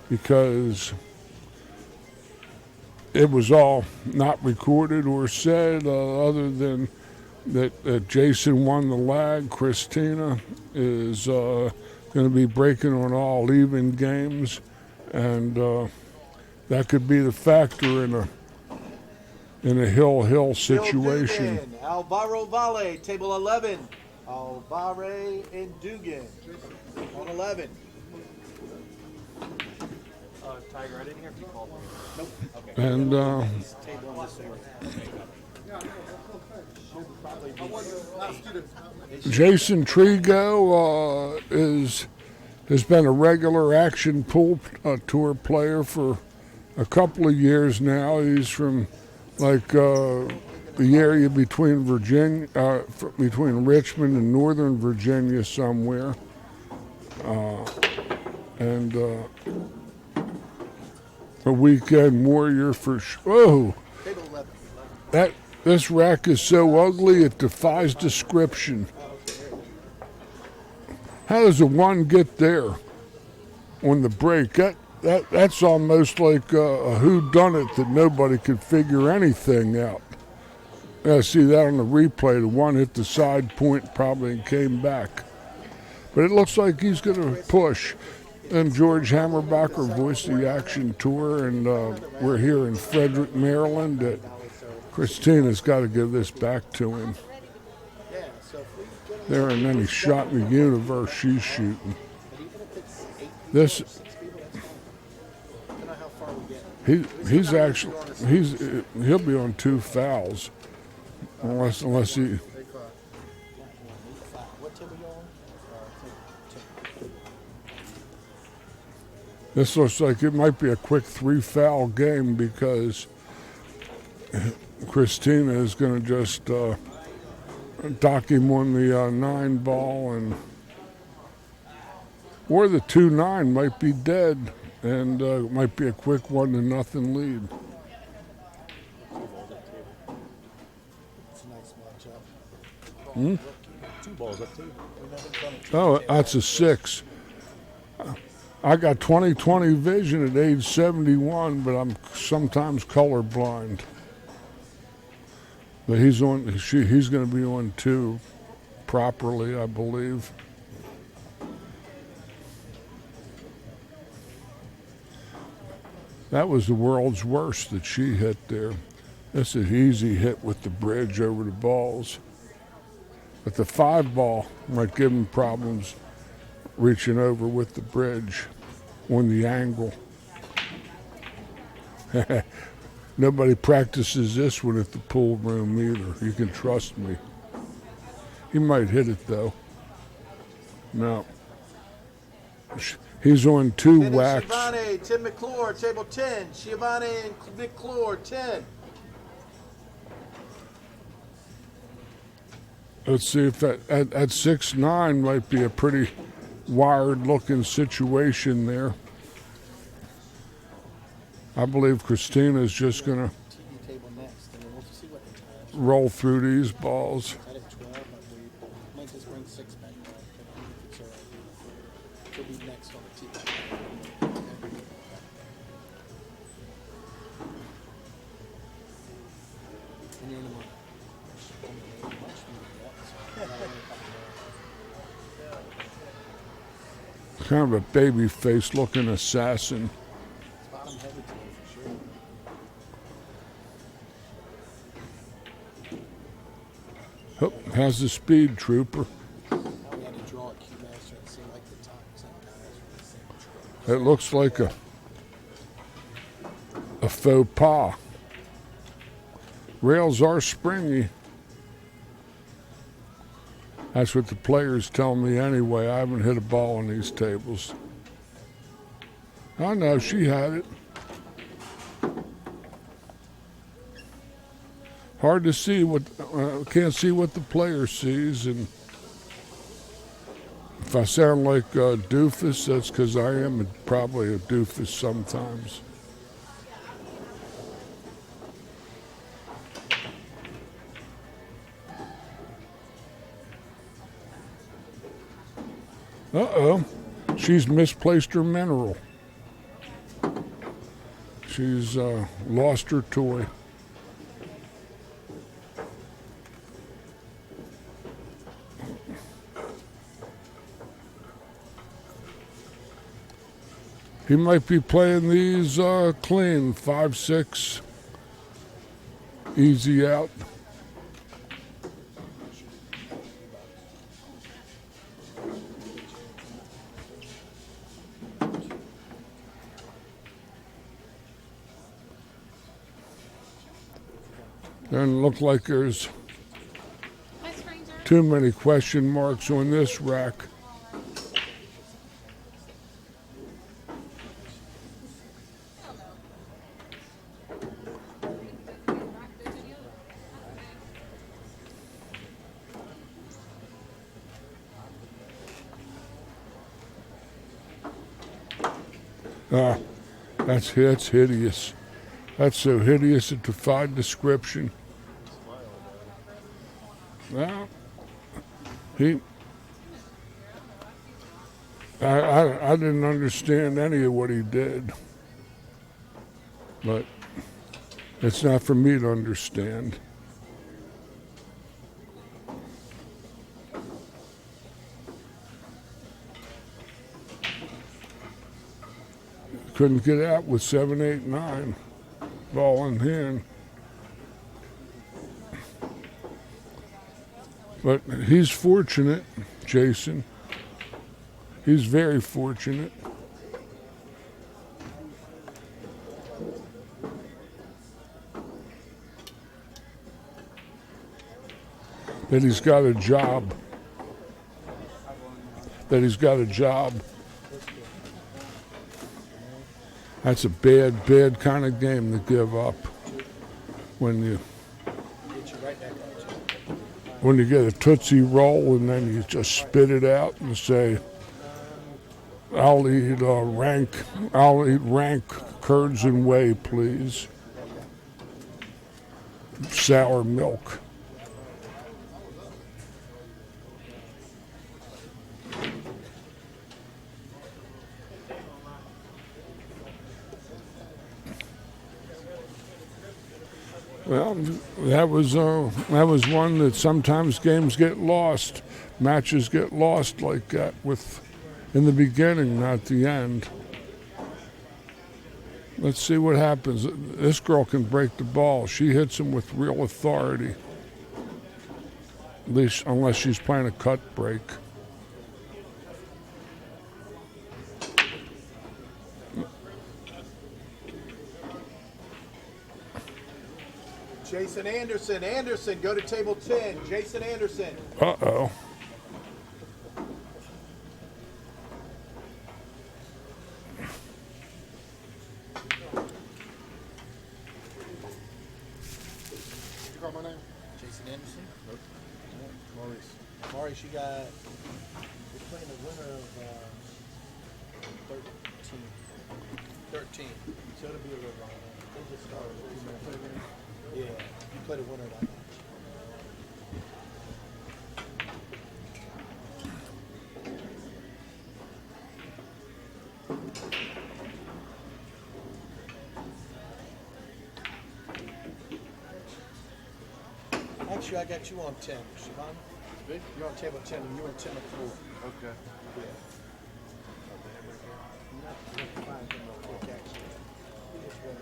because it was all not recorded or said, other than that Jason won the lag. Kristina is going to be breaking on all even games, and that could be the factor in a hill situation. Alvaro Valle, table 11. Alvaro and Dugan on 11. Tiger, I didn't hear if you called me. Nope. Okay. And table on this area. Jason Trigo has been a regular action pool tour player for a couple of years now. He's from the area between between Richmond and Northern Virginia somewhere, and a weekend warrior for whoa. Table 11. This rack is so ugly it defies description. How does a one get there on the break? That's almost like a whodunit that nobody could figure anything out. I see that on the replay. The one hit the side point probably and came back. But it looks like he's going to push. And George Hammerbacher voiced the action tour, and we're here in Frederick, Maryland. Kristina's got to give this back to him. There and then he shot in the universe she's shooting. This he'll be on 2 fouls unless he. This looks like it might be a quick 3-foul game because Kristina is going to just dock him on the 9 ball, or the 2-9 might be dead, and might be a quick 1-0 lead. It's a nice matchup. Hmm? 2 balls up too. Oh, that's a 6. I got 20/20 vision at age 71, but I'm sometimes colorblind. But he's going to be on 2 properly, I believe. That was the world's worst that she hit there. That's an easy hit with the bridge over the balls. But the 5 ball might give him problems reaching over with the bridge on the angle. Nobody practices this one at the pool room either. You can trust me. He might hit it though. No. He's on 2 whacks. Shivani, Tim McClure, table 10. Shivani and McClure, 10. Let's see if that at 6-9 might be a pretty wired-looking situation there. I believe Kristina's just going to roll through these balls. Kind of a baby-faced looking assassin. Oh, how's the speed, Trooper? It looks like a faux pas. Rails are springy. That's what the players tell me anyway. I haven't hit a ball on these tables. I know, she had it. Hard to see can't see what the player sees, and if I sound like a doofus, that's because I am probably a doofus sometimes. Uh-oh, she's misplaced her mineral. She's lost her toy. He might be playing these clean, 5-6, easy out. Doesn't look like there's too many question marks on this rack. That's hideous. That's so hideous it defied description. Well, I didn't understand any of what he did, but it's not for me to understand. Couldn't get out with 7, 8, 9, ball in hand. But he's fortunate, Jason. He's very fortunate. That he's got a job. That's a bad kind of game to give up when you get a Tootsie Roll and then you just spit it out and say, I'll eat rank curds and whey, please. Sour milk. Well, that was one that sometimes games get lost, matches get lost like that in the beginning, not the end. Let's see what happens. This girl can break the ball. She hits him with real authority, at least unless she's playing a cut break. Jason Anderson, go to table 10. Jason Anderson. Uh-oh. You call my name? Jason Anderson? Nope. Maurice, you got... You're playing the winner of 13. So it'll be a little long. They just started a few minutes ago. Yeah, you play the winner of that match. Actually, I got you on 10, Siobhan. You're on table 10 and you're on 10 4. Okay. Yeah. Not fine, real quick, actually. You just win it.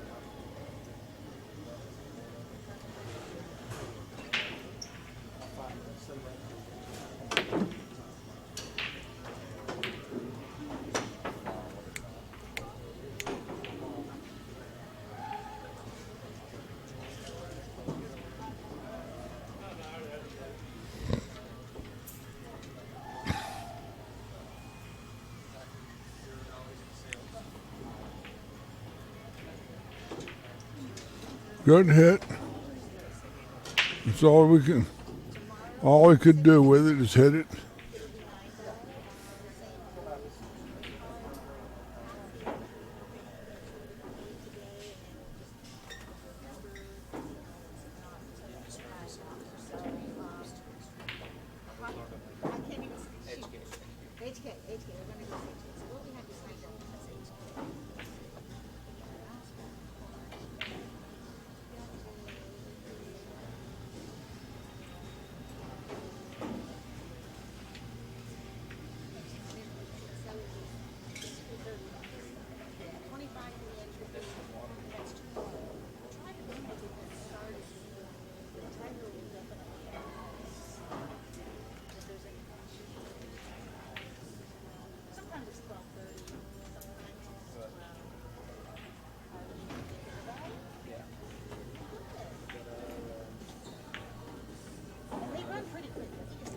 Good hit. That's all we could do with it is hit it.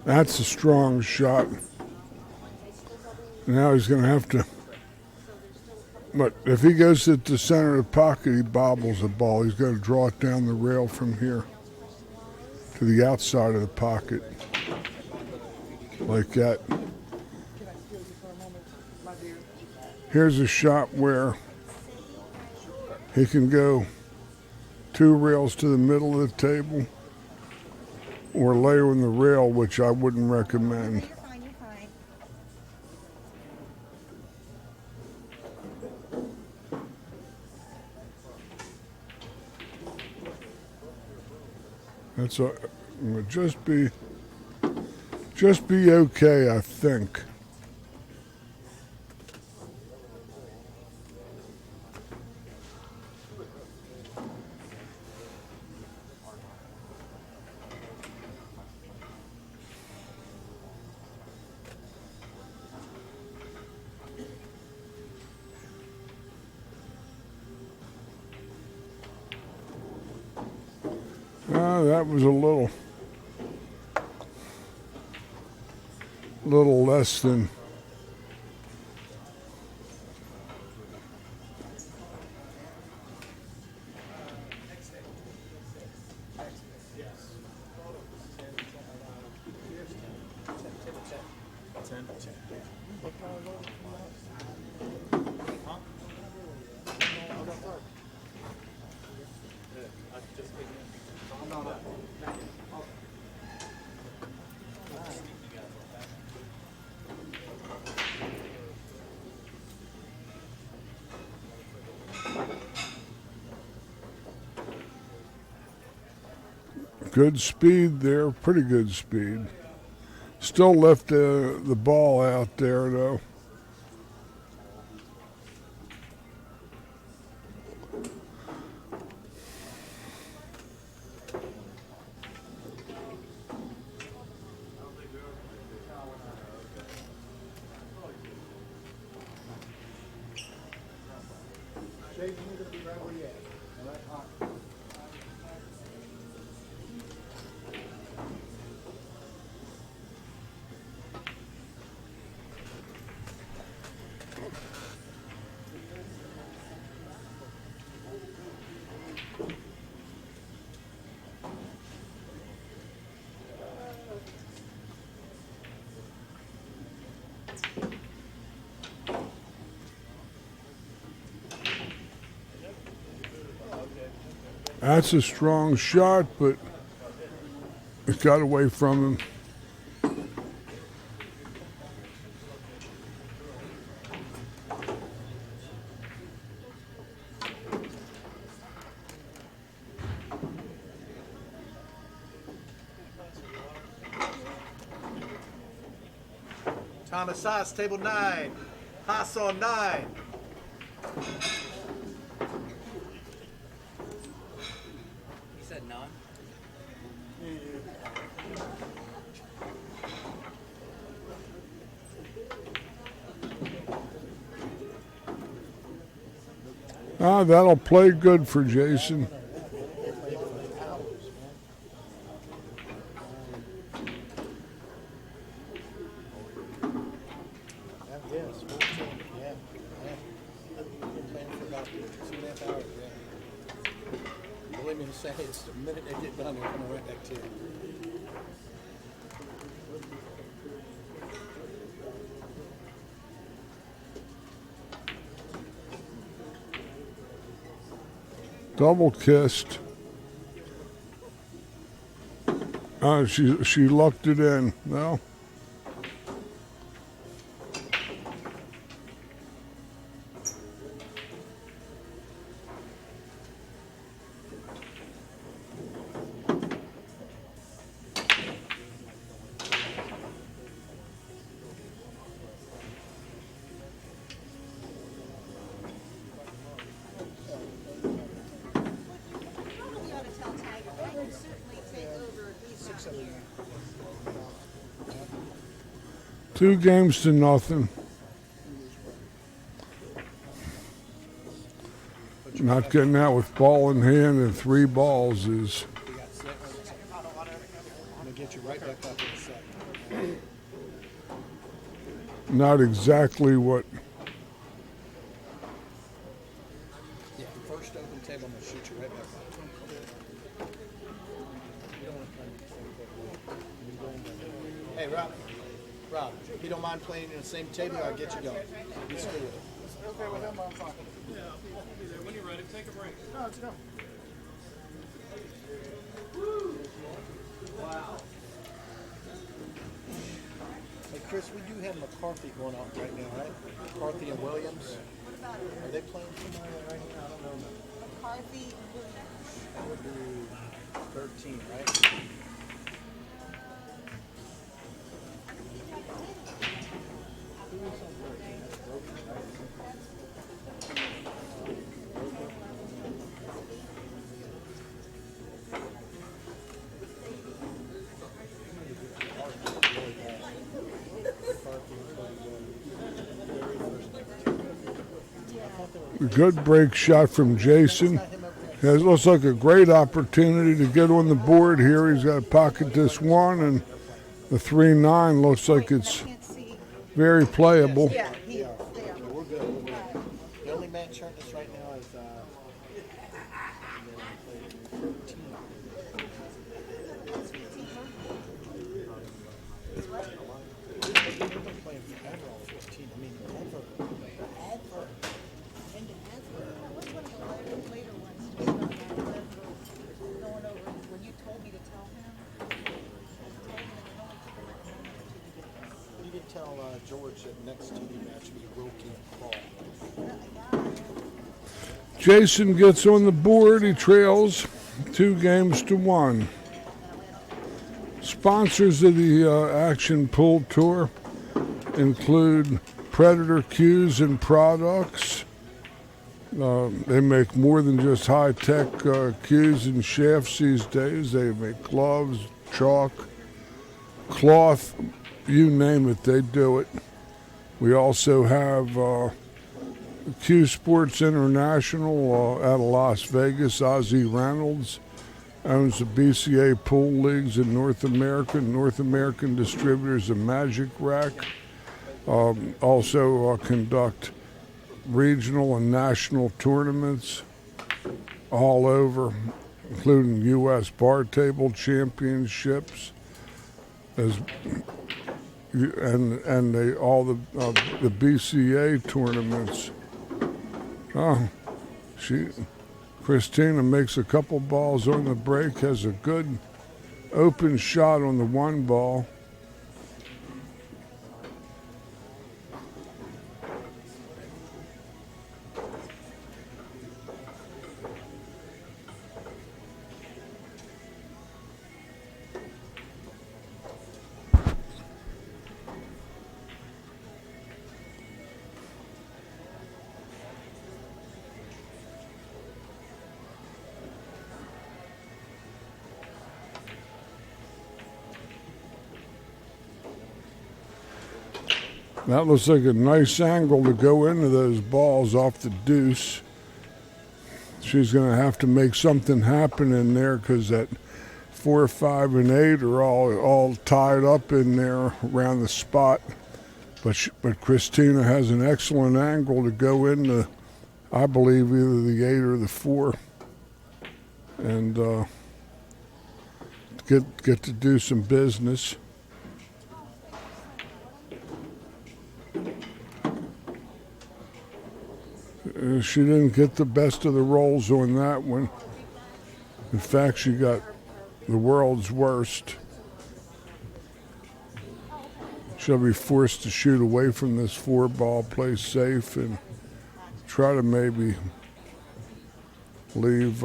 That's a strong shot. Now he's going to have to. But if he goes at the center of the pocket, he bobbles the ball. He's going to draw it down the rail from here to the outside of the pocket. Like that. Here's a shot where he can go 2 rails to the middle of the table or layer in the rail, which I wouldn't recommend. You're fine, you're fine. That's a, just be okay, I think. That was a little less than. Good speed there, pretty good speed. Still left the ball out there though. Jason, you're going to be right where you at. All right? All right. That's a strong shot, but it got away from him. Thomas Haas, table 9. Haas on 9. You said none? That'll play good for Jason. Yes, 14. Yeah. Been playing for about 2.5 hours. Yeah. Believe me to say, it's the minute they get done, they're coming right back to you. Double kissed. She lucked it in. No. Probably ought to tell Tiger. I can certainly take over if he's not here. 2 games to nothing. Not getting out with ball in hand and 3 balls is. You got set. I'm going to get you right back up in a second. not exactly what. Yeah, first open table, I'm gonna shoot you right back. You don't want to play. Hey, Rob, if you don't mind playing in the same table, I'll get you going. You just do it. Okay, well, then I'm fine. When you're ready, take a break. No, let's go. Hey, Chris, we do have McCarthy going on right now, right? McCarthy and Williams. Are they playing somebody right now? I don't know. McCarthy and Williams. That would be 13, right? A good break shot from Jason. It looks like a great opportunity to get on the board here. He's got to pocket this one, and the 3-9 looks like it's Can't see. very playable. Yeah, he, We're good. We're good. The only match showing us right now is 13. Playing forever on 14. I mean, ever. what's one of the later ones just going over when you told me to tell him? You did tell George that next TV match would be Wilkie and Paul. Jason gets on the board. He trails 2-1. Sponsors of the Action Pool Tour include Predator Cues and Products. They make more than just high-tech cues and shafts these days. They make gloves, chalk, cloth, you name it, they do it. We also have Q Sports International out of Las Vegas. Ozzie Reynolds owns the BCA pool leagues in North America, North American distributors of Magic Rack. Also conduct regional and national tournaments all over, including U.S. Bar Table Championships, and they all the BCA tournaments. Kristina makes a couple balls on the break, has a good open shot on the one ball. That looks like a nice angle to go into those balls off the deuce. She's going to have to make something happen in there because that 4, 5, and 8 are all tied up in there around the spot. But Kristina has an excellent angle to go into, I believe, either the 8 or the 4, and get to do some business. She didn't get the best of the rolls on that one. In fact, she got the world's worst. She'll be forced to shoot away from this 4-ball, play safe, and try to maybe leave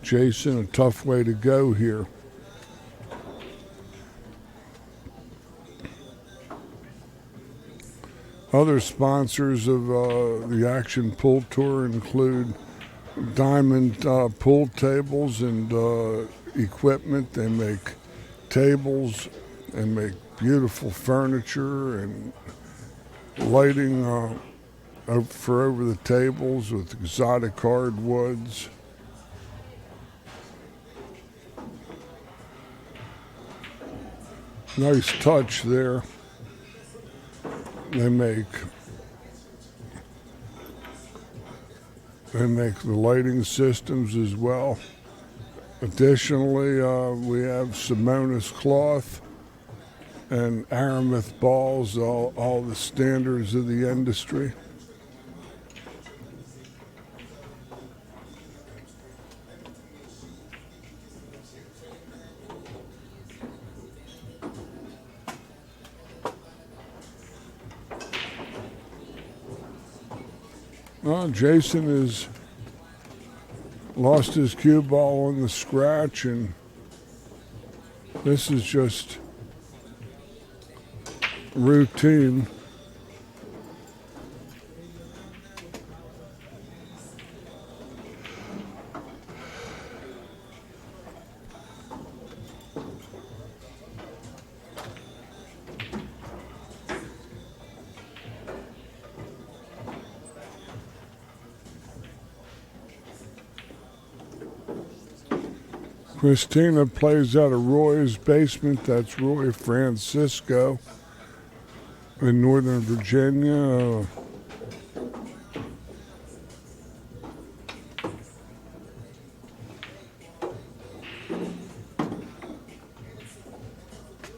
Jason a tough way to go here. Other sponsors of the Action Pool Tour include Diamond Pool Tables and equipment. They make tables and make beautiful furniture and lighting for over the tables with exotic hardwoods. Nice touch there. They make the lighting systems as well. Additionally, we have Simonis cloth and Aramith balls, all the standards of the industry. Well, Jason has lost his cue ball on the scratch, and this is just routine. Kristina plays out of Roy's basement. That's Roy Francisco in Northern Virginia.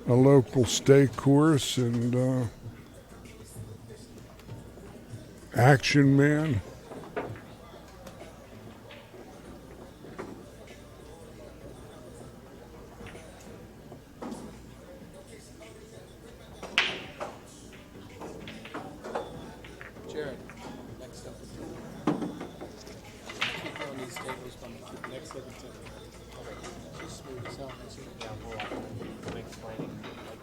A local state course, and Action Man. Jared, next up. Keep on these tables, but next up and she's smooth as hell. Isn't she? Yeah, we'll I'm explaining like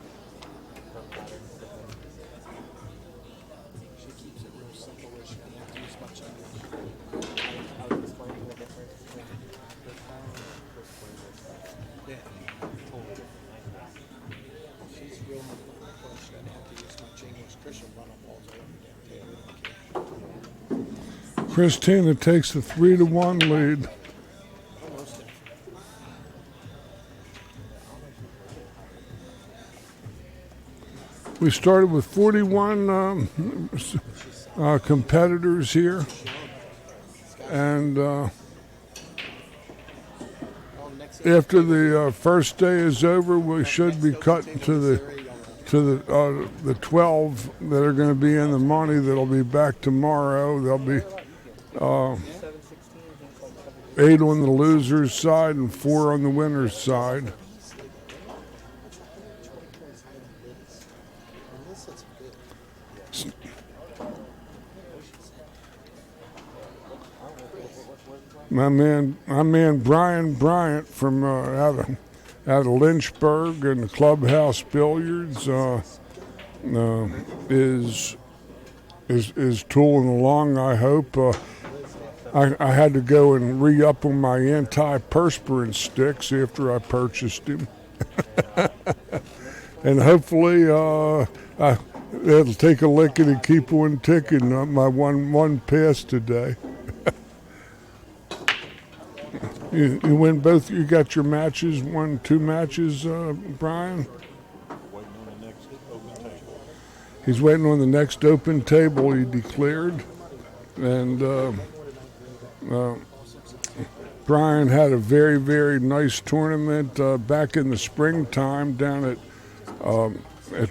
her patterns. She keeps it real simple where she doesn't have to use much English. I was explaining the difference between her style and her square. Yeah. Totally different. She's real methodical. She doesn't have to use much English. Christian run up balls over the damn table. Kristina takes the 3-1 lead. Almost there. We started with 41 competitors here, and after the first day is over, we should be cutting to the 12 that are going to be in the money. That'll be back tomorrow. There'll be 8 on the losers' side and 4 on the winners' side. My man Brian Bryant from out of Lynchburg and the Clubhouse Billiards is tooling along. I hope. I had to go and re-up on my antiperspirant sticks after I purchased him, and hopefully it'll take a licking and keep one ticking. My one pass today. You win both. You got your matches. 2 matches, Brian. Waiting on the next open table. He's waiting on the next open table. He declared, and Brian had a very, very nice tournament back in the springtime down at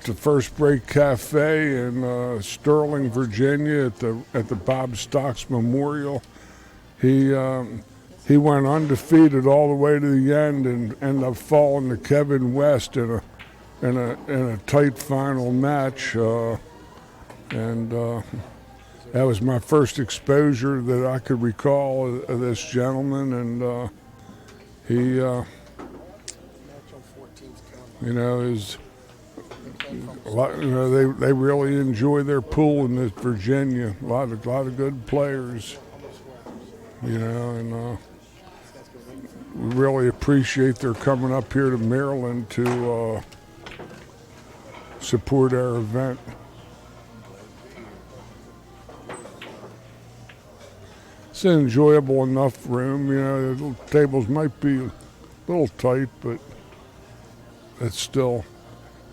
the First Break Cafe in Sterling, Virginia, at the Bob Stocks Memorial. He went undefeated all the way to the end and ended up falling to Kevin West in a tight final match, and that was my first exposure that I could recall of this gentleman, and he, is a lot. They really enjoy their pool in this Virginia. A lot of good players, and. We really appreciate their coming up here to Maryland to support our event. It's an enjoyable enough room. The tables might be a little tight, but it's still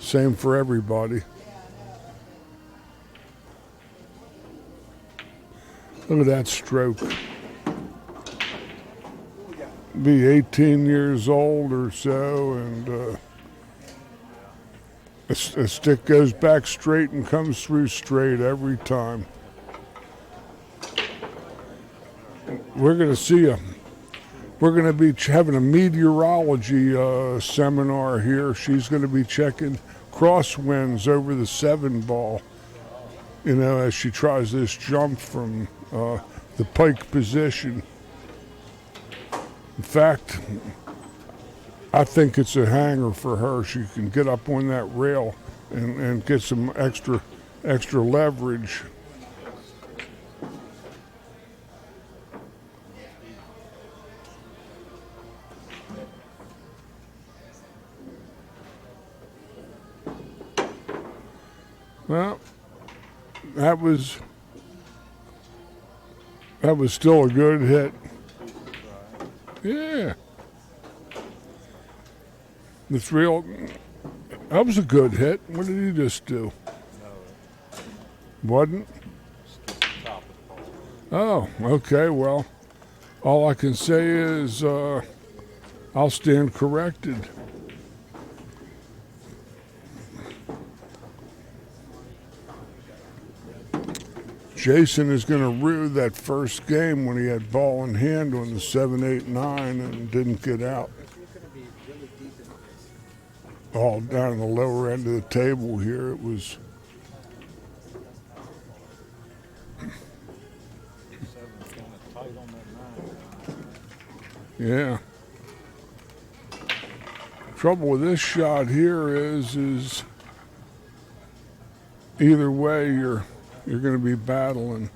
Same for everybody. Look at that stroke. Be 18 years old or so, and a stick goes back straight and comes through straight every time. We're going to see we're going to be having a meteorology seminar here. She's going to be checking crosswinds over the 7-ball, you know, as she tries this jump from the pike position. In fact, I think it's a hanger for her. She can get up on that rail and get some extra leverage. Well, that was still a good hit. Yeah. That was a good hit. What did he just do? Wasn't? Oh, okay. Well, all I can say is I'll stand corrected. Jason is going to rue that first game when he had ball in hand on the 7, 8, 9 and didn't get out. All down the lower end of the table here, it was. Yeah. Trouble with this shot here is either way you're going to be battling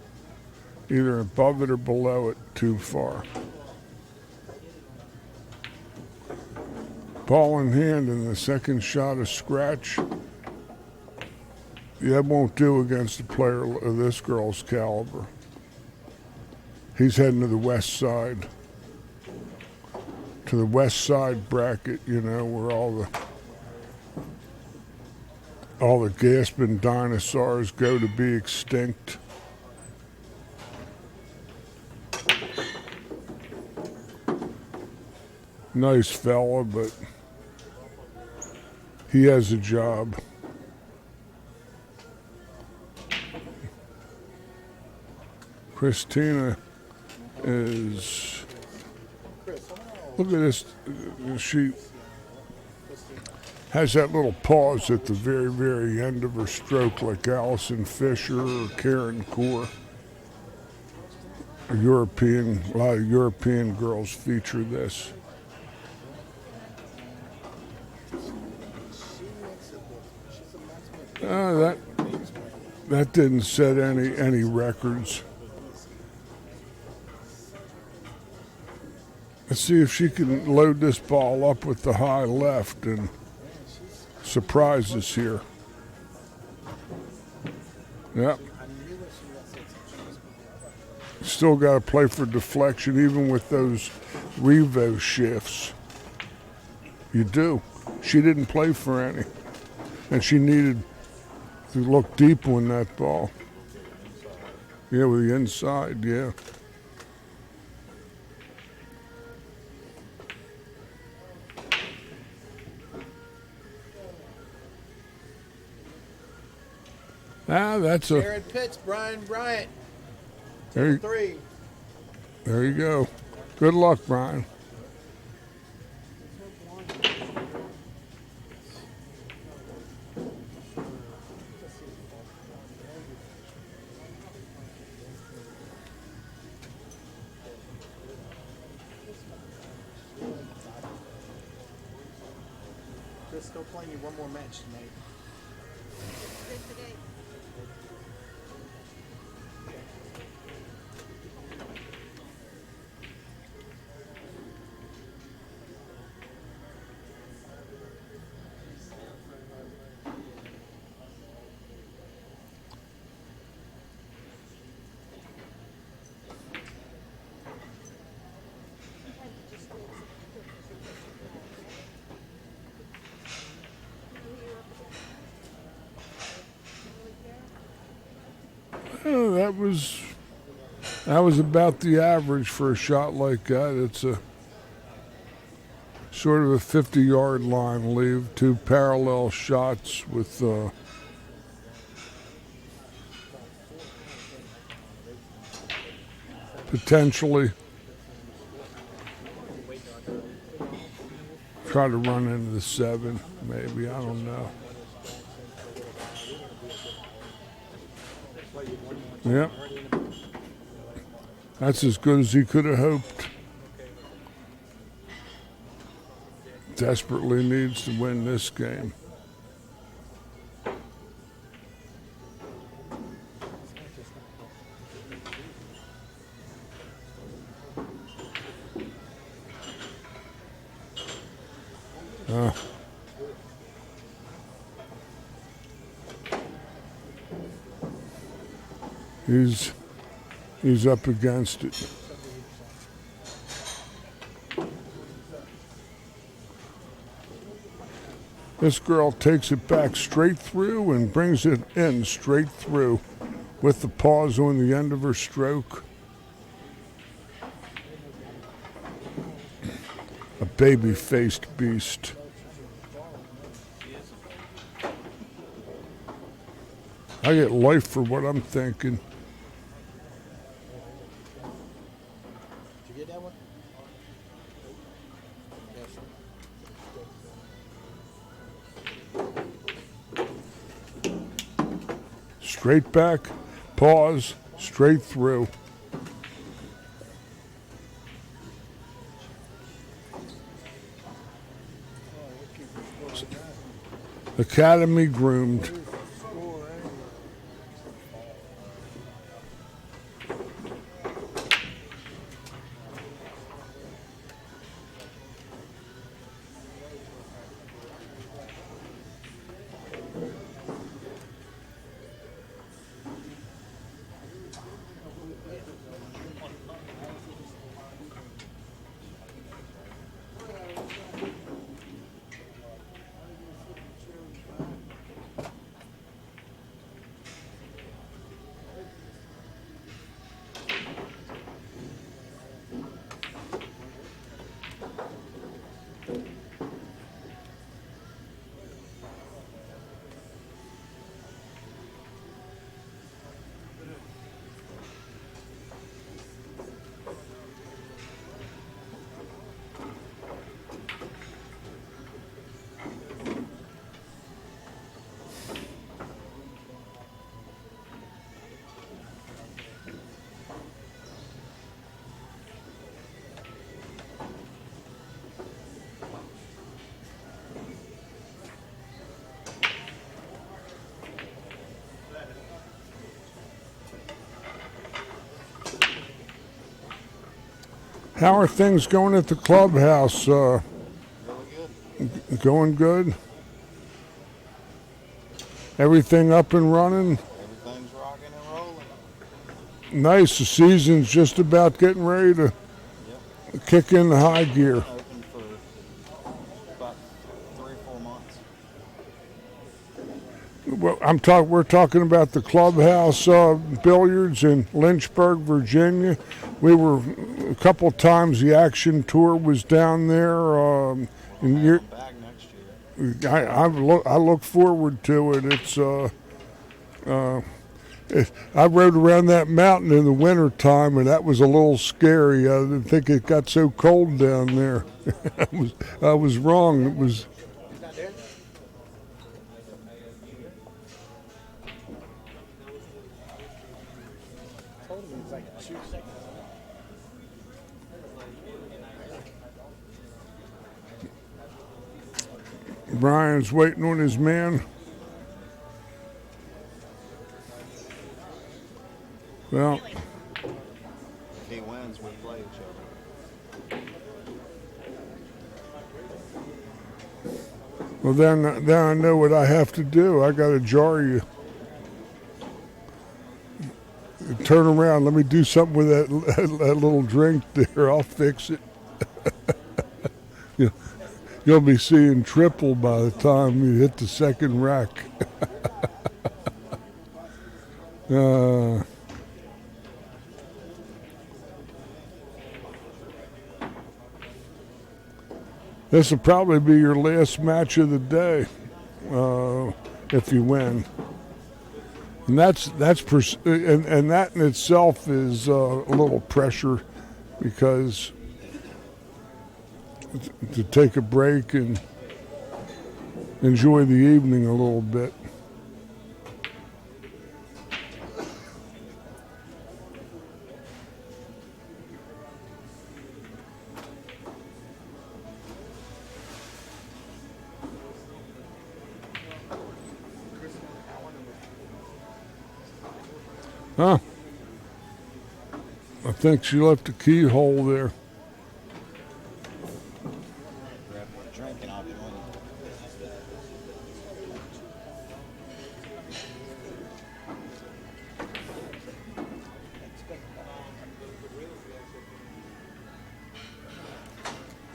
either above it or below it too far. Ball in hand and the second shot a scratch. That won't do against a player of this girl's caliber. He's heading to the west side. To the west side bracket, you know, where all the gasping dinosaurs go to be extinct. Nice fella, but he has a job. Kristina is, look at this, she has that little pause at the very, very end of her stroke like Allison Fisher or Karen Core. A lot of European girls feature this. That didn't set any records. Let's see if she can load this ball up with the high left and surprise us here. Yep. Still got to play for deflection even with those Revo shifts. You do. She didn't play for any. And she needed to look deep on that ball. Yeah, with the inside, yeah. That's a. Jared Pitts, Brian Bryant. There 3. There you go. Good luck, Brian. Chris, still playing you one more match tonight. That was about the average for a shot like that. It's a sort of a 50-yard line leave, two parallel shots with potentially try to run into the 7, maybe, I don't know. Yep. That's as good as he could have hoped. Desperately needs to win this game. He's up against it. This girl takes it back straight through and brings it in straight through with the pause on the end of her stroke. A baby-faced beast. I get life for what I'm thinking. Did you get that one? Yes. Straight back, pause, straight through. Academy groomed. How are things going at the clubhouse? Really good. Going good? Everything up and running? Everything's rocking and rolling. Nice. The season's just about getting ready to kick in the high gear. Open for about 3 or 4 months. Well, we're talking about the clubhouse billiards in Lynchburg, Virginia. We were a couple times. The action tour was down there. And I'm back next year. I look forward to it. I rode around that mountain in the wintertime, and that was a little scary. I didn't think it got so cold down there. I was wrong. It was. He's not there? Told him it was like 2 seconds. Brian's waiting on his man. Well, If he wins, we play each other. well then I know what I have to do. I got to jar you. Turn around. Let me do something with that little drink there. I'll fix it. You'll be seeing triple by the time you hit the second rack. This will probably be your last match of the day if you win. And and that in itself is a little pressure because to take a break and enjoy the evening a little bit. Huh? I think she left a keyhole there. Grab a drink and I'll join you.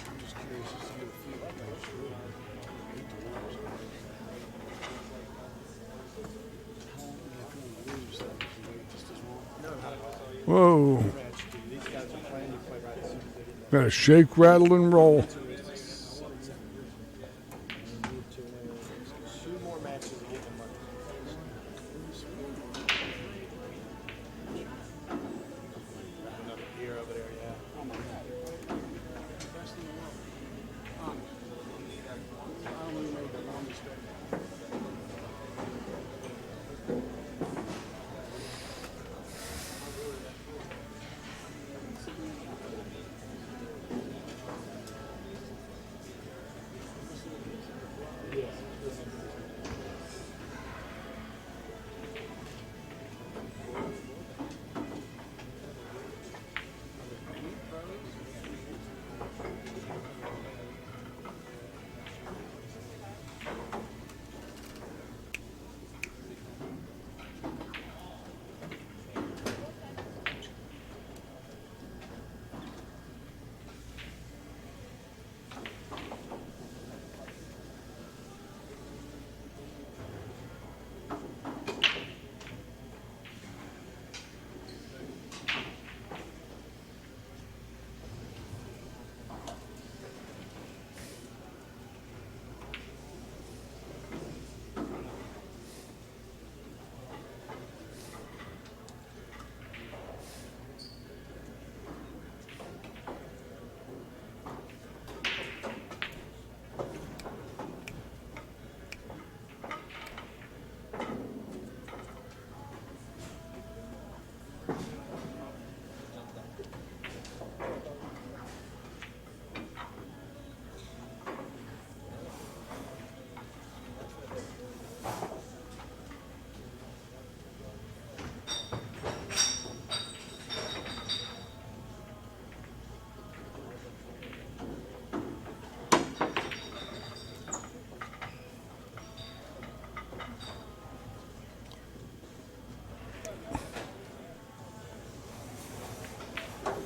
I'm just curious to see a few of those. Whoa. Gotta shake, rattle, and roll.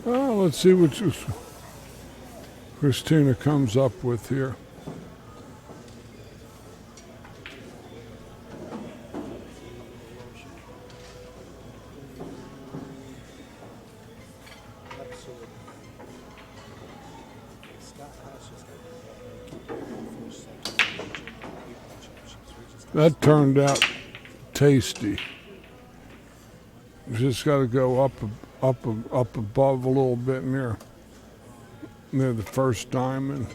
Well, let's see what Kristina comes up with here. That turned out tasty. You just got to go up above a little bit near the first diamond.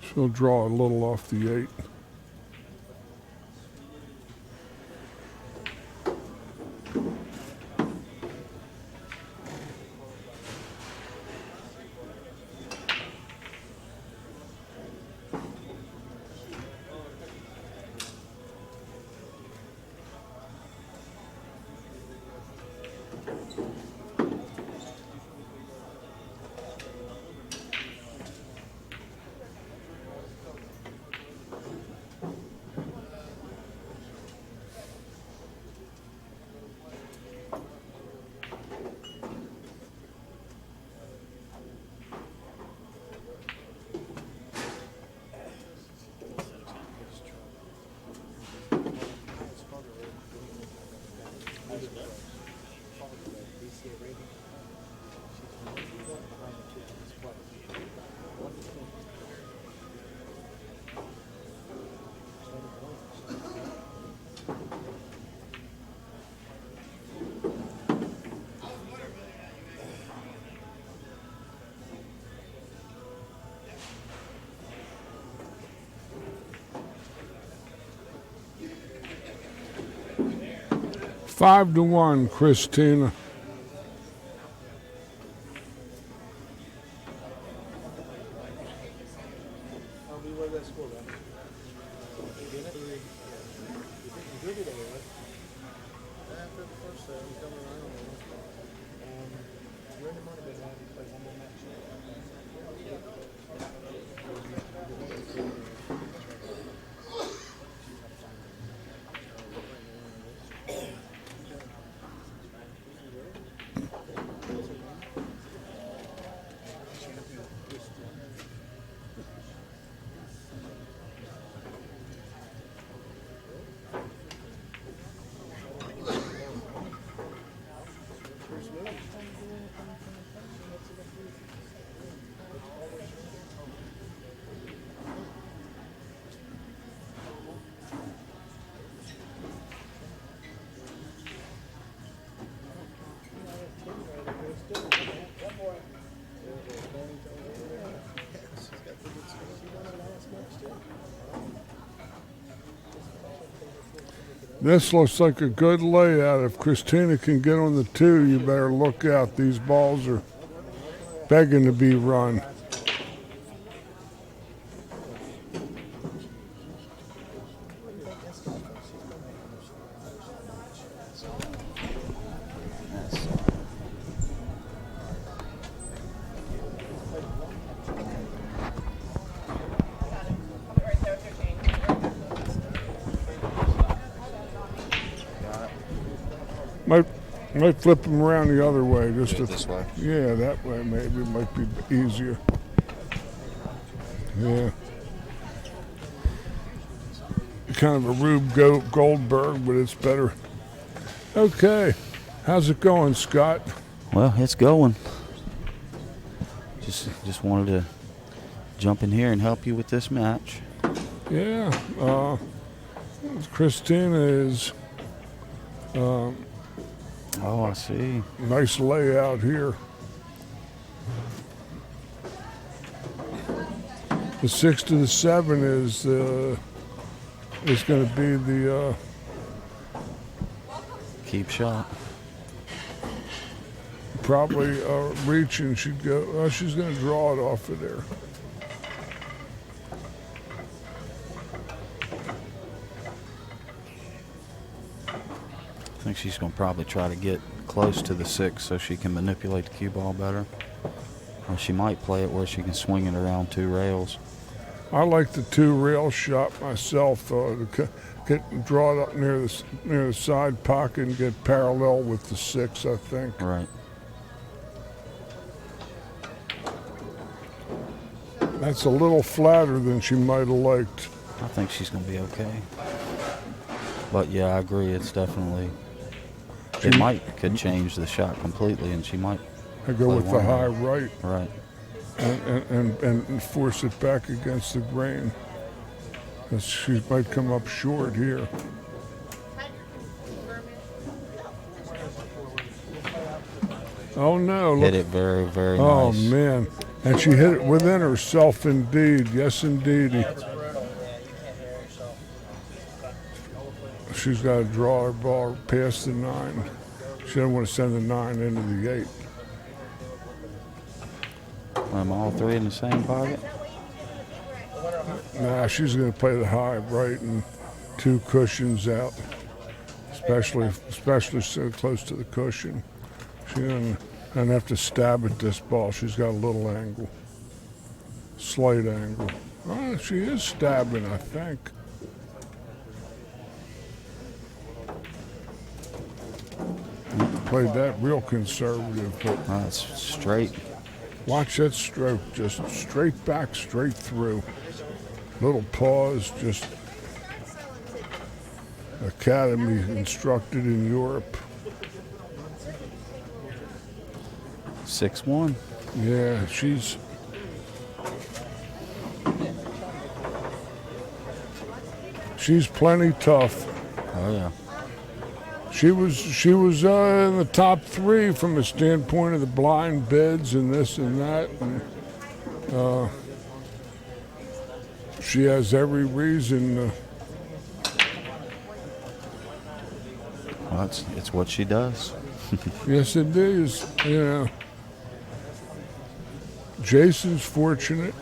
She'll draw a little off the 8. 5-1, Kristina. I'll be where that score, man. You get it? You did it anyway. After the first set, we come around. You're in the money, but now you play one more match. This looks like a good layout. If Kristina can get on the 2, you better look out. These balls are begging to be run. Might flip them around the other way. Just This way. Yeah, that way maybe it might be easier. Yeah. Kind of a Rube Goldberg, but it's better. Okay. How's it going, Scott? Well, it's going. Just wanted to jump in here and help you with this match. Yeah. Kristina is Oh, I see. nice layout here. The 6 to the 7 is going to be the Keep shot. probably reaching. She'd go. Oh, she's going to draw it off of there. I think she's going to probably try to get close to the 6 so she can manipulate the cue ball better. Or she might play it where she can swing it around 2 rails. I like the 2 rail shot myself. Draw it up near the side pocket and get parallel with the 6. I think. Right. That's a little flatter than she might have liked. I think she's going to be okay. But yeah, I agree. It's definitely. It could change the shot completely, and she might. I go play with the one high way. right. Right. And force it back against the grain. 'Cause she might come up short here. Oh no! Look. Hit it very, very Oh nice. man! And she hit it within herself, indeed. Yes, indeedy. She's got to draw her ball past the 9. She doesn't want to send the 9 into the 8. All 3 in the same pocket. Nah, she's going to play the high right and 2 cushions out, especially so close to the cushion. She doesn't have to stab at this ball. She's got a little angle, slight angle. Oh, she is stabbing, I think. Played that real conservative, but That's straight. watch that stroke, just straight back, straight through. Little pause, just academy instructed in Europe. 6-1. Yeah, she's plenty tough. Oh yeah. She was in the top 3 from a standpoint of the blind bids and this and that. And, she has every reason. Well, it's what she does. Yes, it is. You know, Jason's fortunate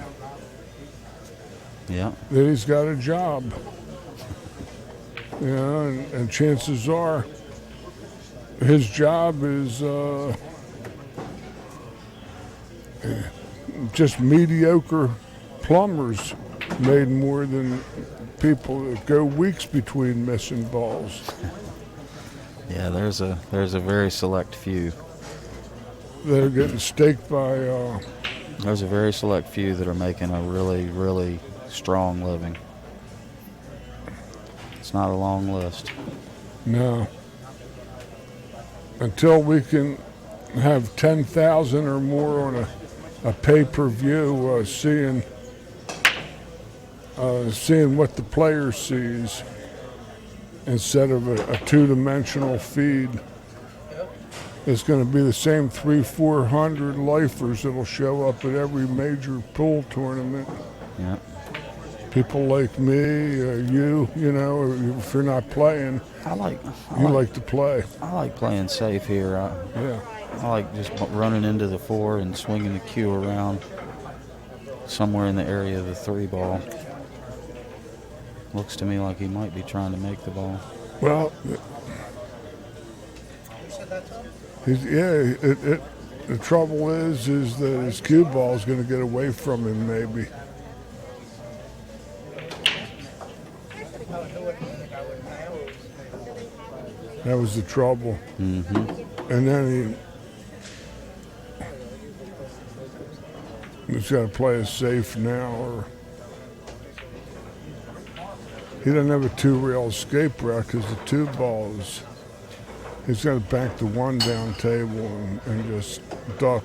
Yeah. that he's got a job. You know, and chances are his job is just mediocre plumbers made more than people that go weeks between missing balls. Yeah, there's a very select few. They're getting staked by There's a very select few that are making a really, really strong living. It's not a long list. no. Until we can have 10,000 or more on a pay-per-view, seeing what the player sees instead of a two-dimensional feed. It's going to be the same 300-400 lifers that'll show up at every major pool tournament. Yeah. People like me, you know, or if you're not playing, you like to play. I like playing safe here. Yeah. I like just running into the 4 and swinging the cue around somewhere in the area of the 3 ball. Looks to me like he might be trying to make the ball. Well, the trouble is that his cue ball is going to get away from him, maybe. That was the trouble. Mm-hmm. And then he's got to play it safe now, or he doesn't have a 2-rail escape route because the 2 balls. He's got to bank the 1 down table and just duck.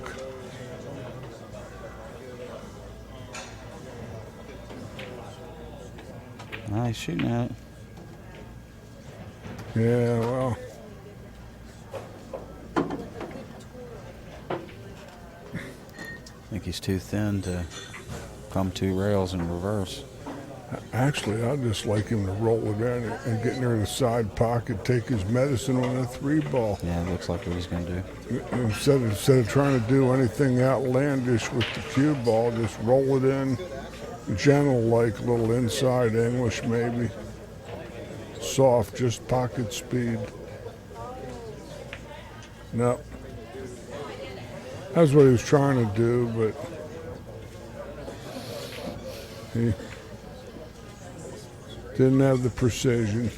Nice shooting at it. Yeah, well. I think he's too thin to come 2 rails in reverse. Actually, I'd just like him to roll it in and get near the side pocket, take his medicine on a 3 ball. Yeah, it looks like what he's going to do. Instead of trying to do anything outlandish with the cue ball, just roll it in, gentle, like a little inside English maybe. Soft, just pocket speed. No. That's what he was trying to do, but he didn't have the precision.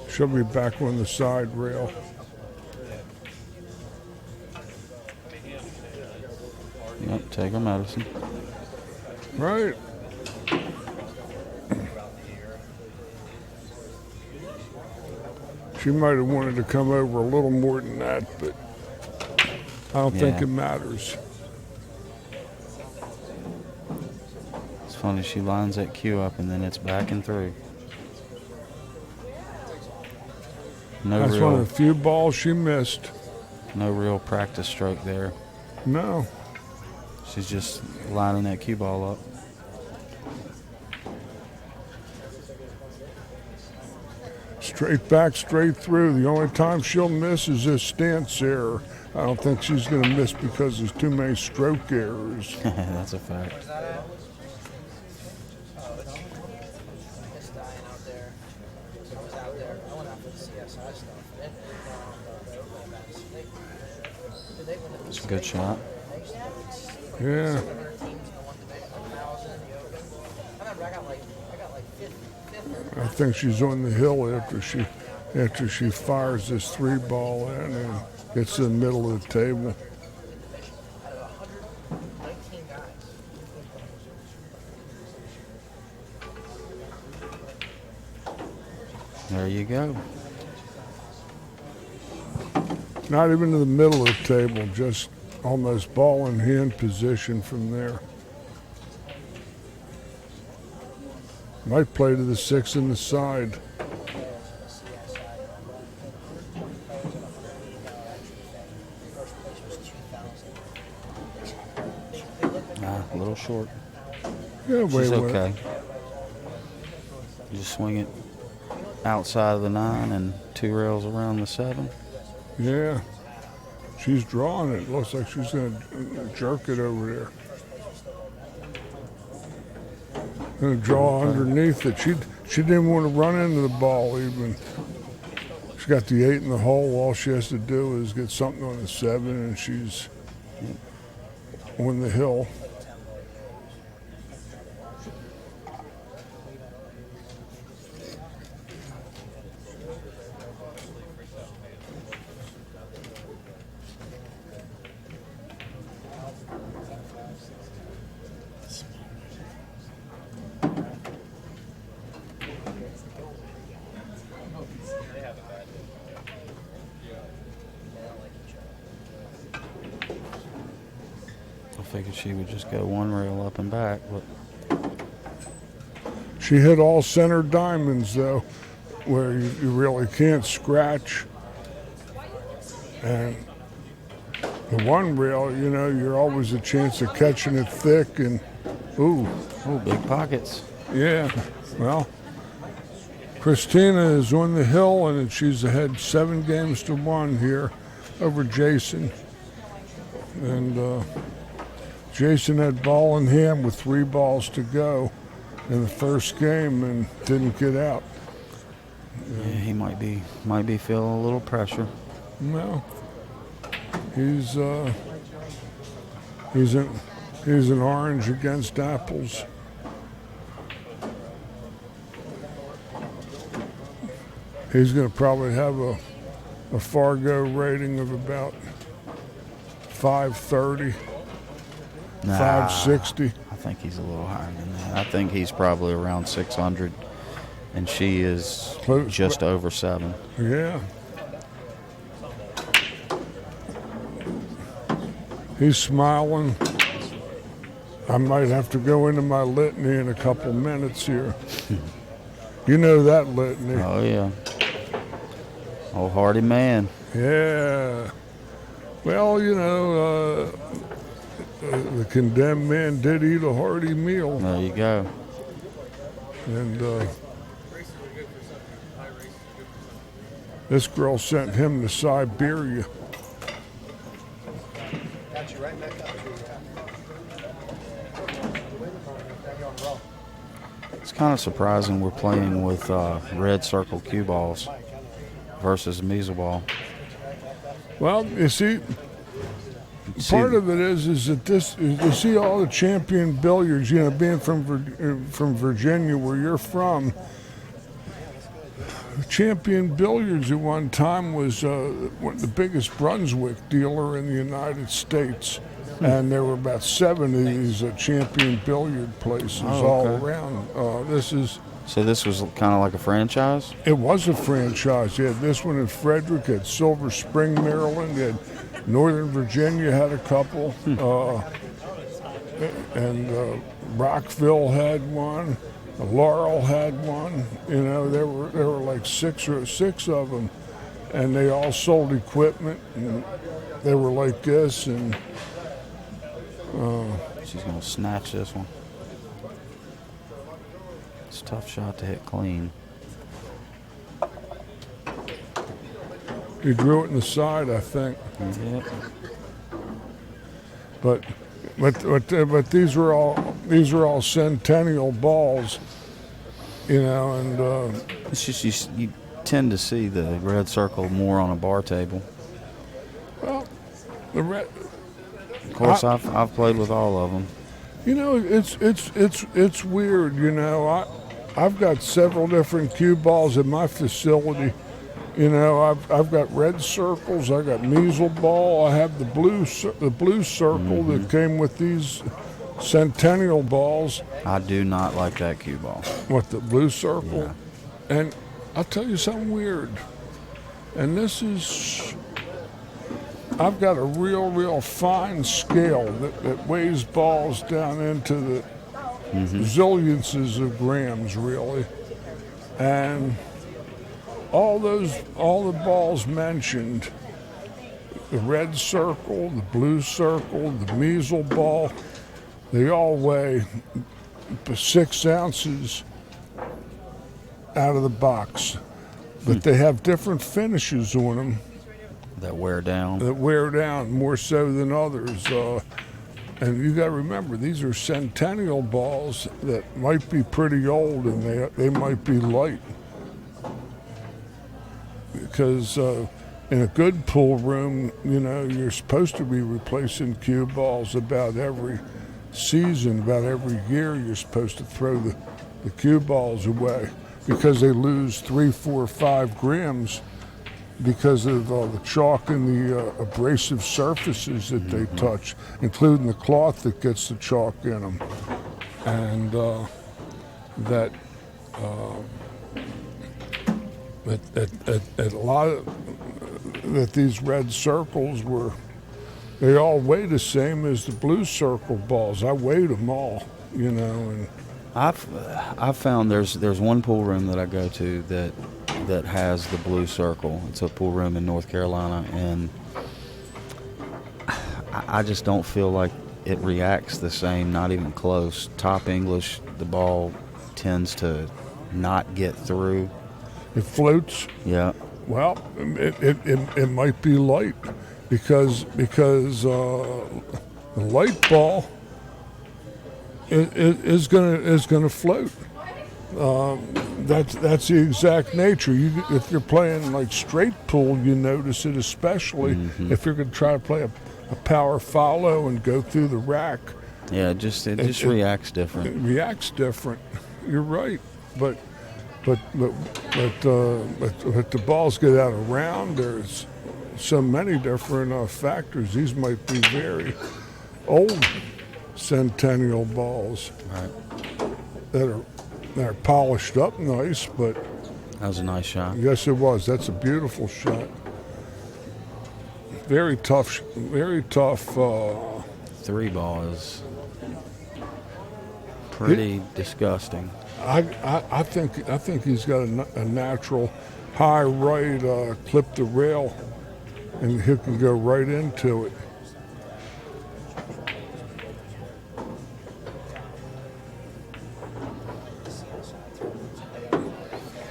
She'll be back on the side rail. Yep, take her medicine. Right. She might have wanted to come over a little more than that, but I don't think Yeah. it matters. It's funny, she lines that cue up and then it's back and through. That's one of the few balls she missed. No real practice stroke there. No. She's just lining that cue ball up. Straight back, straight through. The only time she'll miss is this stance error. I don't think she's going to miss because there's too many stroke errors. That's a fact. Where's that at? Oh, it's dying out there. I was out there. I went out for the CSI stuff. They win the It's a good shot. Yeah. teams in the 1,000, the Open. I remember I got like fifth. I think she's on the hill after she fires this 3 ball in and gets in the middle of the table. Out of 119 guys. There you go. Not even in the middle of the table, just almost ball in hand position from there. Might play to the 6 in the side. A little short. Yeah, She's wait, wait. okay. You just swing it outside of the 9 and 2 rails around the 7. Yeah. She's drawing it. Looks like she's going to jerk it over there. Going to draw underneath it. She didn't want to run into the ball even. She's got the 8 in the hole. All she has to do is get something on the 7, and she's on the hill. I figured she would just go 1 rail up and back, but She hit all center diamonds, though, where you really can't scratch. And the 1 rail, you know, you're always a chance of catching it thick and, ooh. oh, big pockets. Yeah, well, Kristina is on the hill, and she's ahead 7 games to 1 here over Jason. And Jason had ball in hand with 3 balls to go in the first game and didn't get out. Yeah, he might be feeling a little pressure. No, he's an orange against apples. He's going to probably have a Fargo rating of about 530, Nah, 560. I think he's a little higher than that. I think he's probably around 600, and she is Close, just over 7. Yeah. He's smiling. I might have to go into my litany in a couple minutes here. You know that litany. Oh, yeah. Oh, hardy man. Yeah. Well, you know, the condemned man did eat a hearty meal. There you go. And this girl sent him to Siberia. Got you right back up to you. It's kind of surprising we're playing with red circle cue balls versus measle ball. Well, you see, part of it is that this, you see all the champion billiards, you know, being from Virginia where you're from, Champion Billiards at one time was the biggest Brunswick dealer in the United States. And there were about 7 of these Champion Billiard places all around. So this was kind of like a franchise? It was a franchise. You had this one in Frederick, had Silver Spring, Maryland, you had Northern Virginia had a couple, and Rockville had one. Laurel had one. You know, there were like 6 of them, and they all sold equipment, and they were like this. And she's gonna snatch this one. It's a tough shot to hit clean. he drew it in the side, I think. Yep. But these were all centennial balls, you know, and It's just you tend to see the red circle more on a bar table. well, the red. Of course, I've played with all of them. You know, it's weird. You know, I've got several different cue balls in my facility. You know, I've got red circles. I got measle ball. I have the blue circle that came with these centennial balls. I do not like that cue ball. What, the blue circle? Yeah. And I'll tell you something weird. And this is, I've got a real fine scale that weighs balls down into the zillions of grams, really. And all the balls mentioned, the red circle, the blue circle, the measle ball, they all weigh 6 ounces out of the box, but they have different finishes on them That wear down. that wear down more so than others. And you got to remember, these are centennial balls that might be pretty old, and they might be light. Because in a good pool room, you know, you're supposed to be replacing cue balls about every season, about every year. You're supposed to throw the cue balls away because they lose 3, 4, 5 grams because of the chalk and the abrasive surfaces that they touch, including the cloth that gets the chalk in them. And that a lot of that these red circles they all weigh the same as the blue circle balls. I weighed them all, you know, and I've found there's one pool room that I go to that has the blue circle. It's a pool room in North Carolina, and I just don't feel like it reacts the same, not even close. Top English, the ball tends to not get through. it floats. Yeah. Well, it might be light because the light ball is gonna float. That's the exact nature. If you're playing like straight pool, you notice it especially. If you're going to try to play a power follow and go through the rack. Yeah, it just reacts different. It reacts different. You're right, but the balls get out of round. There's so many different factors. These might be very old centennial balls that are polished up nice, but That was a nice shot. yes, it was. That's a beautiful shot. Very tough. Very tough. 3 ball is pretty disgusting. I think he's got a natural high right, clip the rail, and he can go right into it.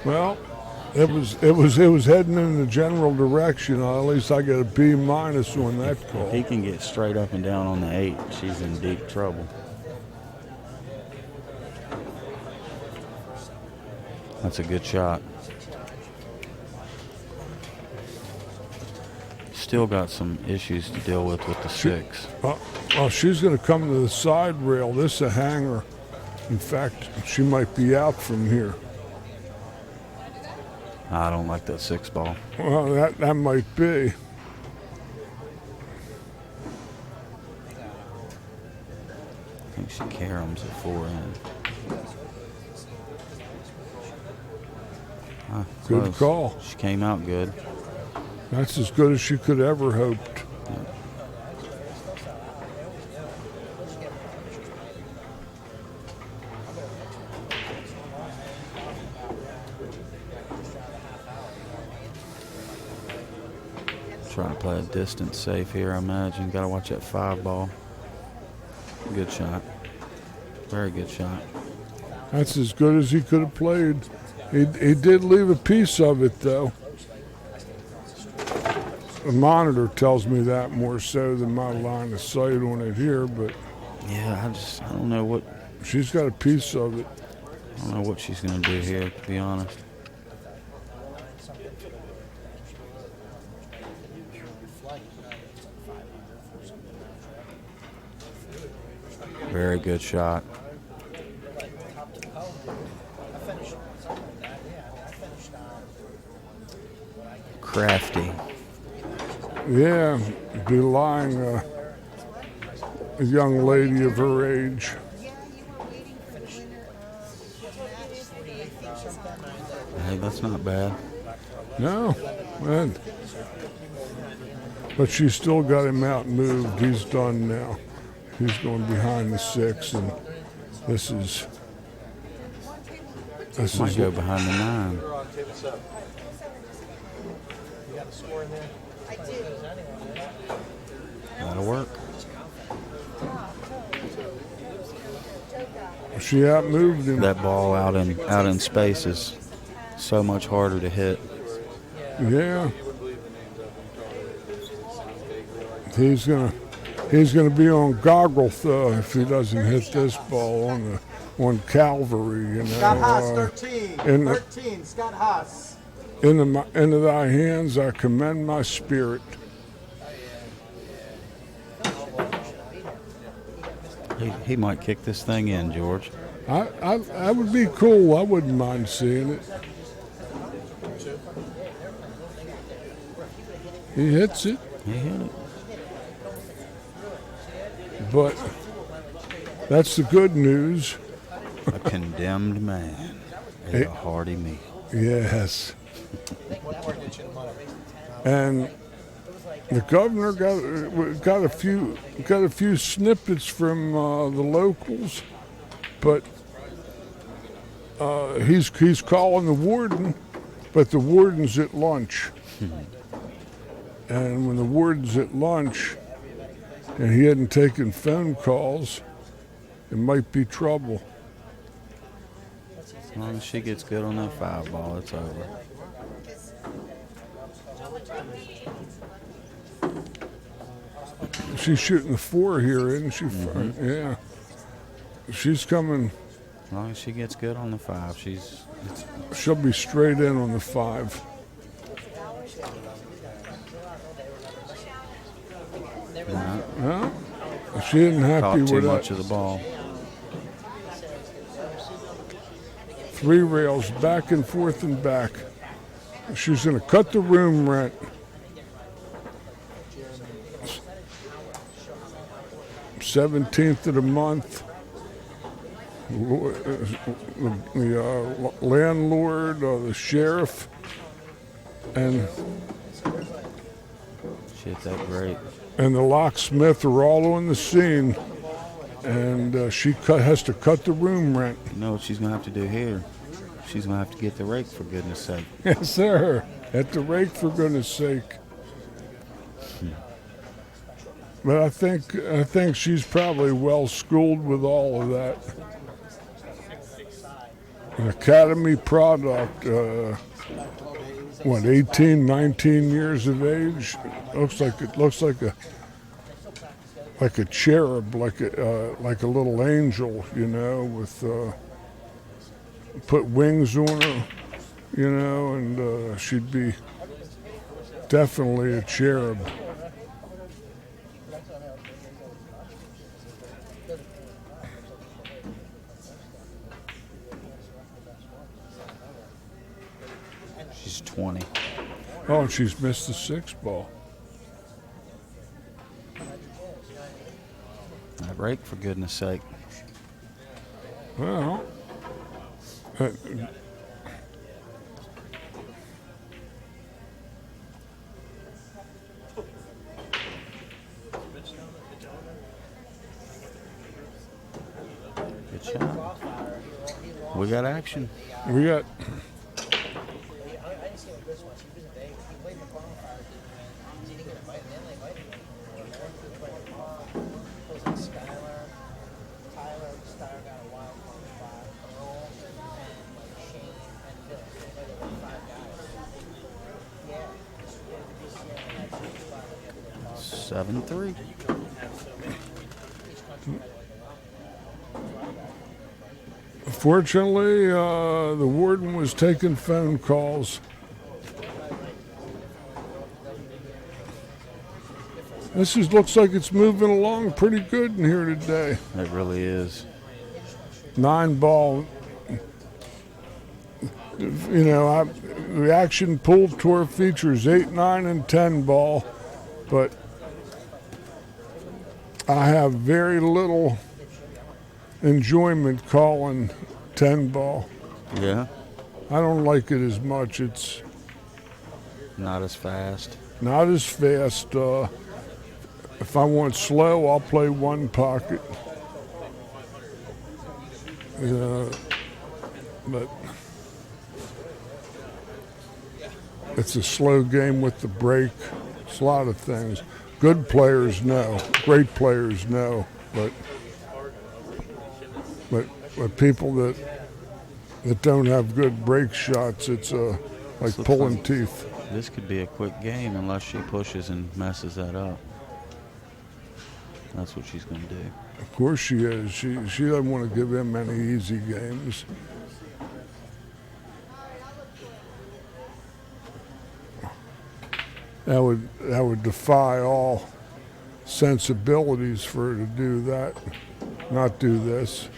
Well, it was heading in the general direction. At least I got a B- on that call. If he can get straight up and down on the 8, she's in deep trouble. That's a good shot. Still got some issues to deal with the 6. Well, she's going to come to the side rail. This is a hanger. In fact, she might be out from here. I don't like that 6 ball. Well, that might be. I think she caroms at 4-in. Good Close. call. She came out good. That's as good as she could ever hoped. Trying to play a distance safe here, I imagine. Got to watch that 5 ball. Good shot. Very good shot. That's as good as he could have played. He did leave a piece of it, though. The monitor tells me that more so than my line of sight on it here, but Yeah, I don't know what she's got a piece of it. I don't know what she's going to do here, to be honest. Very good shot. Crafty. Yeah, belying a young lady of her age. Yeah, you were waiting for the winner of the match today. I think she's on. Hey, that's not bad. No, man. But she's still got him out moved. He's done now. He's going behind the 6, and this Might is go behind the 9. We're on table 7. You got the score in there? I did. That'll work. She outmoved him. That ball out in space is so much harder to hit. Yeah. He's gonna be on goggles if he doesn't hit this ball on Calvary. You know. Scott Haas, 13. in the- 13, Scott Haas. Into thy hands I commend my spirit. He might kick this thing in, George. I would be cool. I wouldn't mind seeing it. He hits it, He hit it. but that's the good news. A condemned man ate a hearty meal. Yes. And the governor got a few snippets from the locals, but he's calling the warden, but the warden's at lunch. And when the warden's at lunch and he hadn't taken phone calls, it might be trouble. As long as she gets good on that 5 ball, it's over. She's shooting the 4 here, isn't she? Yeah. She's coming. As long as she gets good on the 5, She'll be straight in on the 5. No, she isn't happy caught too with much that. of the ball. 3 rails, back and forth and back. She's going to cut the room rent. 17th of the month. The landlord, the sheriff, and She hit that great. and the locksmith are all on the scene, and she has to cut the room rent. You know what she's going to have to do here? She's going to have to get the rake, for goodness sake. Yes, sir. At the rake, for goodness sake. But I think she's probably well schooled with all of that. An academy product. 18, 19 years of age. Looks like a cherub, like a little angel, you know, with put wings on her, you know, and she'd be definitely a cherub. She's 20. Oh, and she's missed the 6 ball. That rake, for goodness sake. Well, Good shot. We got action. we got Seven 3. Fortunately, the warden was taking phone calls. Looks like it's moving along pretty good in here today. It really is. 9 ball. You know, the action pool tour features 8, 9, and 10 ball, but I have very little enjoyment calling 10 ball. Yeah. I don't like it as much. It's Not as fast. not as fast. If I want slow, I'll play 1 pocket. But it's a slow game with the break. It's a lot of things. Good players know. Great players know. But with people that don't have good break shots, it's like This looks pulling like- teeth. This could be a quick game unless she pushes and messes that up. That's what she's going to do. Of course she is. She doesn't want to give him any easy games. That would defy all sensibilities for her to do that, not do this.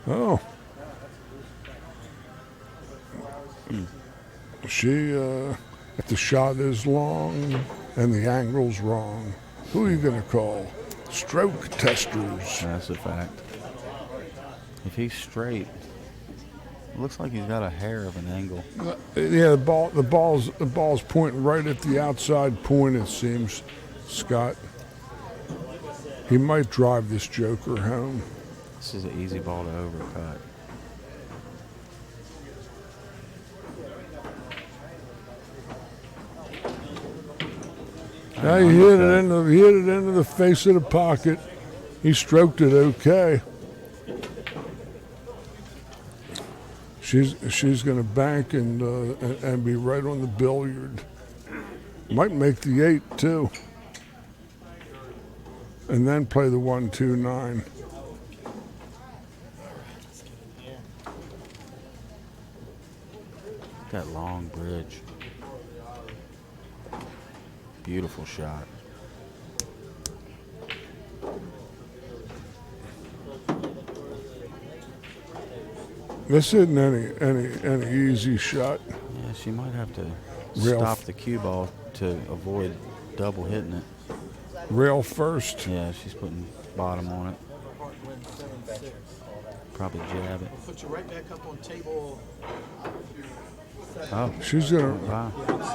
Oh. She, if the shot is long and the angle's wrong, who are you going to call? Stroke testers. That's a fact. If he's straight, it looks like he's got a hair of an angle. Yeah, the ball's pointing right at the outside point, it seems, Scott. He might drive this joker home. This is an easy ball to overcut. Now he hit it into the face of the pocket. He stroked it okay. She's going to bank and be right on the billiard. Might make the 8 too. And then play the 1-2-9. That long bridge. Beautiful shot. This isn't any easy shot. Yeah, she might have to Real stop the cue ball to avoid double hitting it. Rail first. Yeah, she's putting bottom on it. Probably jab it. Put you right back up on table. Oh, She's gonna. wow.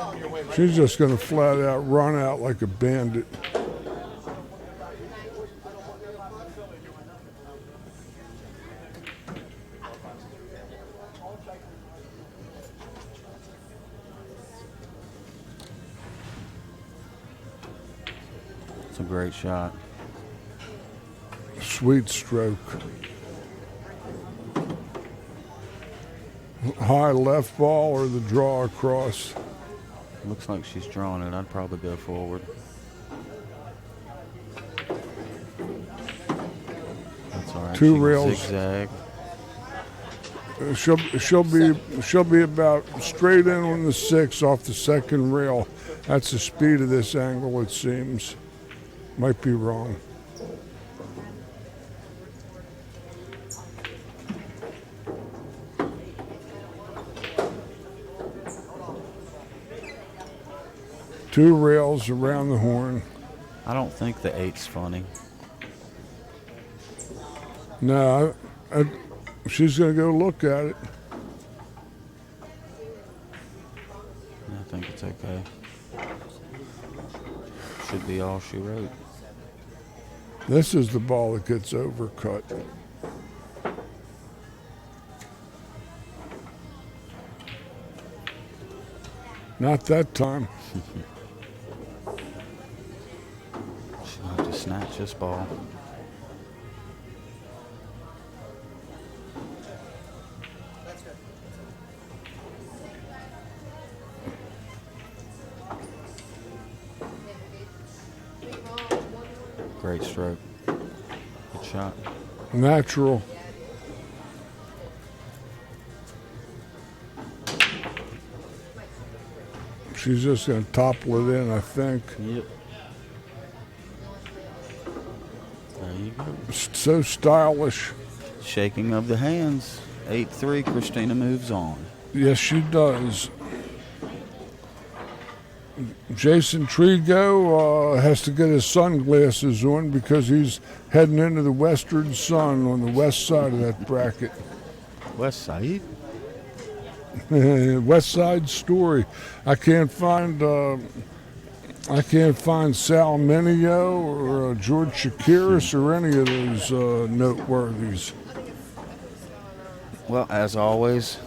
Send your way right. She's just gonna flat out run out like a bandit. It's a great shot. Sweet stroke. High left ball or the draw across. Looks like she's drawing it. I'd probably go forward. That's all right. Two She can rails. Zigzag. She'll be about straight in on the 6 off the second rail. That's the speed of this angle, it seems. Might be wrong. Two rails around the horn. I don't think the 8's funny. No, she's going to go look at it. I think it's okay. Should be all she wrote. This is the ball that gets overcut. Not that time. She'll have to snatch this ball. Great stroke. Good shot. Natural. She's just going to topple it in, I think. Yep. There you go. So stylish. Shaking of the hands. 8-3. Kristina moves on. Yes, she does. Jason Trigo has to get his sunglasses on because he's heading into the western sun on the west side of that bracket. West side. West Side Story. I can't find Sal Mineo or George Shakiris or any of those noteworthies. Well, as always,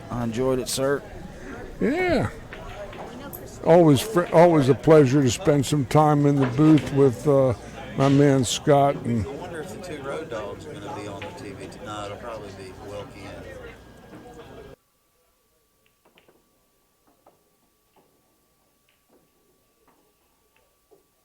I enjoyed it, sir. Yeah. Always a pleasure to spend some time in the booth with my man Scott. And I wonder if the two road dogs are going to be on